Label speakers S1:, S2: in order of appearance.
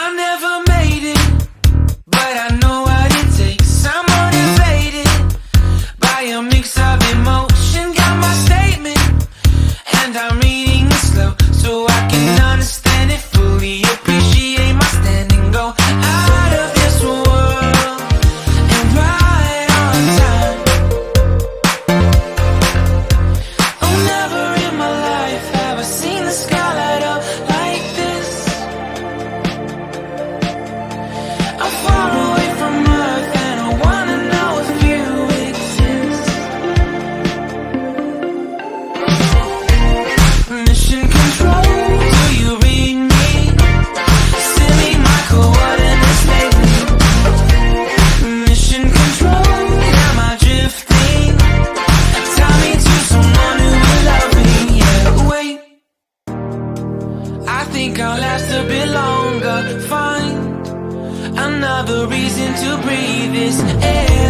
S1: I never made it, but I know what it takes. I'm motivated by a mix of emotion. Got my statement, and I'm reading it slow so I can understand it fully. Appreciate my standing, go out of this world and right on time. Oh, never in my life have I seen the sky light up like this. I'm far away from Earth and I wanna know if you exist. Mission control, do you read me? Send me my coordinates lately. Mission control, am I drifting? Tie me to someone who will love me. Yeah, wait, I think I'll last a bit longer. Find another reason to breathe this air.